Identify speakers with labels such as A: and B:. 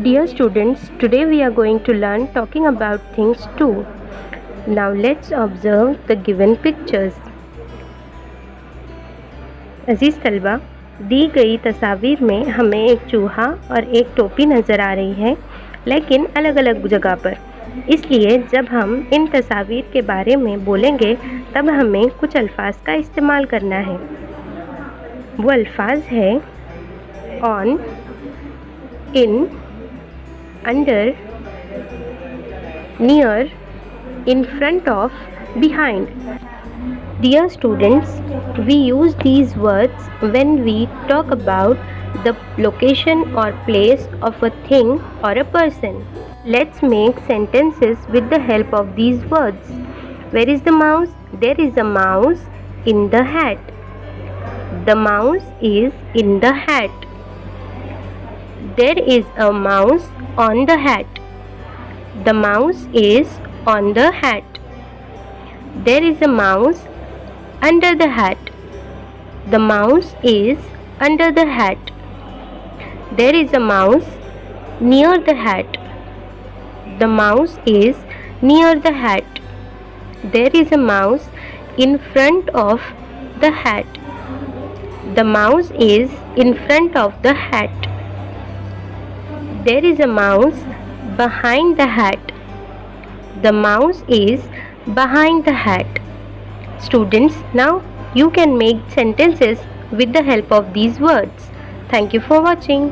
A: Dear students, today we are going to learn talking about things too. Now let's observe the given pictures. अजीज़ तलबा, दी गई तस्वीर में हमें एक चूहा और एक टोपी नज़र आ रही है, लेकिन अलग अलग जगह पर। इसलिए जब हम इन तस्वीर के बारे में बोलेंगे तब हमें कुछ अल्फाज का इस्तेमाल करना है। वो अल्फाज है on, in, under, near, in front of, behind. Dear students, we use these words when we talk about the location or place of a thing or a person. Let's make sentences with the help of these words. Where is the mouse? There is a mouse in the hat. The mouse is in the hat. There is a mouse on the hat. The mouse is on the hat. There is a mouse under the hat. The mouse is under the hat. There is a mouse near the hat. The mouse is near the hat. There is a mouse in front of the hat. The mouse is in front of the hat. There is a mouse behind the hat. The mouse is behind the hat. Students, now you can make sentences with the help of these words. Thank you for watching.